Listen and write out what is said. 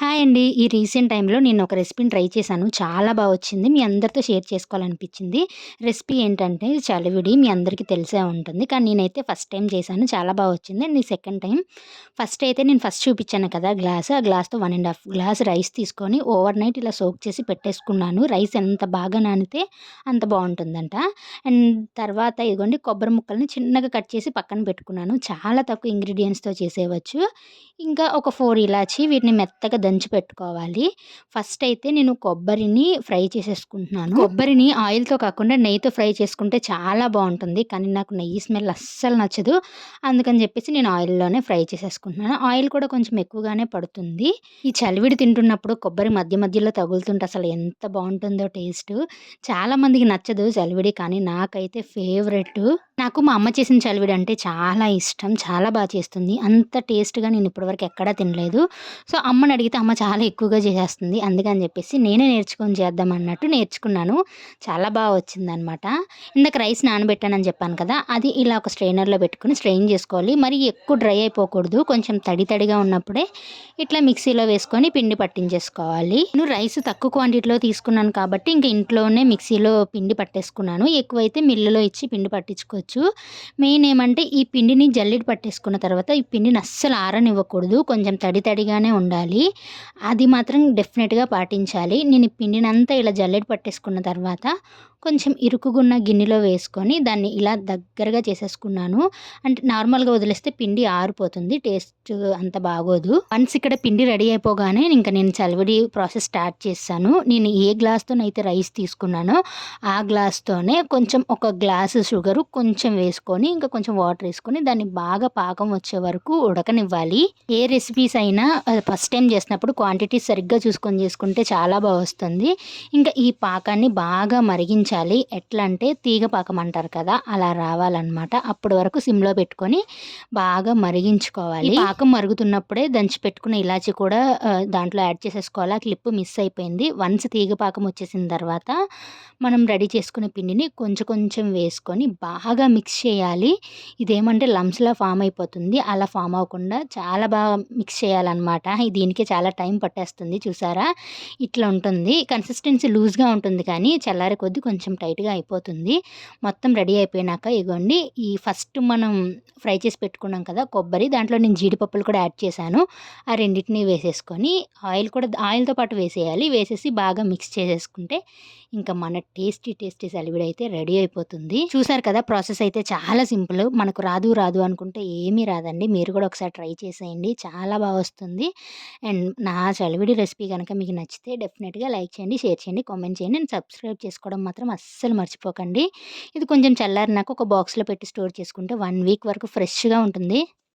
Hi అండి. ఈ recent టైమ్‌లో నేను ఒక రెసిపీని ట్రై చేశాను. చాలా వచ్చింది. మీ అందరితో షేర్ చేసుకోవాలనిపించింది. రెసిపీ ఏంటంటే చలివిడి. మీ అందరికీ తెలిసే ఉంటుంది. కానీ నేనైతే ఫస్ట్ టైమ్ చేశాను. చాలా వచ్చింది. అండ్ ఈ సెకండ్ టైమ్ ఫస్ట్ చూపించాను కదా గ్లాస్. ఆ గ్లాస్‌తో 1 ½ గ్లాస్ రైస్ తీసుకొని ఓవర్ నైట్ ఇలా సోక్ చేసి పెట్టేసుకున్నాను. రైస్ ఎంత బాగా నానితే అంత బావుంటుందంట. అండ్ తర్వాత ఇదిగోండి కొబ్బరి ముక్కల్ని చిన్నగా కట్ చేసి పక్కన పెట్టుకున్నాను. చాలా తక్కువ ఇంగ్రీడియెంట్స్‌తో చేసేయవచ్చు. ఇంకా ఒక 4 ఇలాచి వీటిని మెత్తగా దంచి పెట్టుకోవాలి. ఫస్ట్ అయితే నేను కొబ్బరిని ఫ్రై చేసేసుకుంటున్నాను. కొబ్బరిని ఆయిల్‌తో కాకుండా నెయ్యితో ఫ్రై చేసుకుంటే చాలా బావుంటుంది. కానీ నాకు నెయ్యి స్మెల్ అస్సలు నచ్చదు. అందుకని చెప్పేసి నేను ఆయిల్‌లోనే ఫ్రై చేసేసుకుంటున్నాను. ఆయిల్ కూడా కొంచెం ఎక్కువగానే పడుతుంది. ఈ చలివిడి తింటున్నప్పుడు కొబ్బరి మధ్య మధ్యలో తగులుతుంటే అసలు ఎంత బావుంటుందో టేస్టు. చాలా మందికి నచ్చదు చలివిడి. కానీ నాకైతే ఫేవరెటు. నాకు మా అమ్మ చేసిన చలివిడి అంటే చాలా ఇష్టం. చాలా చేస్తుంది. అంత టేస్ట్‌గా నేను ఇప్పటివరకు ఎక్కడా తినలేదు. సో, అమ్మని అడిగితే అమ్మ చాలా ఎక్కువగా చేసేస్తుంది. అందుకని చెప్పేసి నేనే నేర్చుకొని చేద్దాం అన్నట్టు నేర్చుకున్నాను. చాలా వచ్చిందనమాట. ఇందాక రైస్ నానబెట్టానని చెప్పాను కదా! అది ఇలా ఒక స్ట్రెయినర్‌లో పెట్టుకొని స్ట్రెయిన్ చేసుకోవాలి. మరి ఎక్కువ డ్రై అయిపోకూడదు. కొంచెం తడి తడిగా ఉన్నప్పుడే ఇట్లా మిక్సీలో వేసుకొని పిండి పట్టించేసుకోవాలి. నేను రైస్ తక్కువ క్వాంటిటీలో తీసుకున్నాను కాబట్టి ఇంక ఇంట్లోనే మిక్సీలో పిండి పట్టేసుకున్నాను. ఎక్కువైతే మిల్లులో ఇచ్చి పిండి పట్టించుకోవచ్చు. మెయిన్ ఏమంటే ఈ పిండిని జల్లెడ పట్టేసుకున్న తర్వాత ఈ పిండిని అస్సలు ఆరనివ్వకూడదు. కొంచెం తడి తడిగానే ఉండాలి. అది మాత్రం డెఫినిట్‌గా పాటించాలి. నేను ఈ పిండినంతా ఇలా జల్లెడ పట్టేసుకున్న తర్వాత కొంచెం ఇరుకుగున్న గిన్నెలో వేసుకొని దాన్ని ఇలా దగ్గరగా చేసేసుకున్నాను. అంటే నార్మల్‌గా వదిలేస్తే పిండి ఆరిపోతుంది. టేస్ట్ అంత బాగోదు. వన్స్ ఇక్కడ పిండి రెడీ అయిపోగానే ఇంక నేను చలివిడి ప్రాసెస్ స్టార్ట్ చేశాను. నేను ఏ గ్లాస్‌తోనైతే రైస్ తీసుకున్నానో ఆ గ్లాస్‌తోనే కొంచెం ఒక గ్లాసు షుగరు కొంచెం వేసుకొని ఇంకా కొంచెం వాటర్ ఏసుకొని దాన్ని బాగా పాకం వచ్చే వరకు ఉడకనివ్వాలి. ఏ రెసిపీస్ అయినా ఫస్ట్ టైమ్ చేసినప్పుడు క్వాంటిటీ సరిగ్గా చూసుకొని చేసుకుంటే చాలా వస్తుంది. ఇంకా ఈ పాకాన్ని బాగా మరిగించాలి. ఎట్లా అంటే తీగ పాకం అంటారు కదా! అలా రావాలనమాట. అప్పటి వరకు సిమ్‌లో పెట్టుకొని బాగా మరిగించుకోవాలి. ఈ పాకం మరుగుతున్నప్పుడే దంచి పెట్టుకున్న ఇలాచి కూడా దాంట్లో యాడ్ చేసేసుకోవాలి. ఆ క్లిప్ మిస్ అయిపోయింది. వన్స్ తీగ పాకం వచ్చేసిన తర్వాత మనం రెడీ చేసుకున్న పిండిని కొంచెం కొంచెం వేసుకొని బాగా మిక్స్ చేయాలి. ఇదేమంటే లంప్స్‌లా ఫార్మ్ అయిపోతుంది. అలా ఫార్మ్ అవ్వకుండా చాలా మిక్స్ చేయాలనమాట. దీనికే చాలా టైం పట్టేస్తుంది చూసారా? ఇట్లా ఉంటుంది. కన్సిస్టెన్సీ లూజ్‌గా ఉంటుంది కానీ చల్లారే కొద్దీ కొంచెం టైట్‌గా అయిపోతుంది. మొత్తం రెడీ అయిపోయినాక ఇగోండి ఈ ఫస్ట్ మనం ఫ్రై చేసి పెట్టుకున్నాం కదా కొబ్బరి, దాంట్లో నేను జీడిపప్పులు కూడా యాడ్ చేశాను. ఆ రెండిటిని వేసేసుకొని ఆయిల్‌తో పాటు వేసేయాలి. వేసేసి బాగా మిక్స్ చేసేసుకుంటే ఇంకా మన టేస్టీ చలివిడి అయితే రెడీ అయిపోతుంది. చూసారు కదా ప్రాసెస్ అయితే చాలా సింపుల్. మనకు రాదు అనుకుంటే ఏమీ రాదండి. మీరు కూడా ఒకసారి ట్రై చేసేయండి. చాలా వస్తుంది. అండ్ నా చలివిడి రెసిపీ గనక మీకు నచ్చితే డెఫినిట్‌గా లైక్ చేయండి, షేర్ చేయండి, కామెంట్ చేయండి. అండ్ సబ్స్క్రైబ్ చేసుకోవడం మాత్రం అస్సలు మర్చిపోకండి. ఇది కొంచెం చల్లారినాక ఒక బాక్స్‌లో పెట్టి స్టోర్ చేసుకుంటే 1 వీక్ వరకు ఫ్రెష్‌గా ఉంటుంది.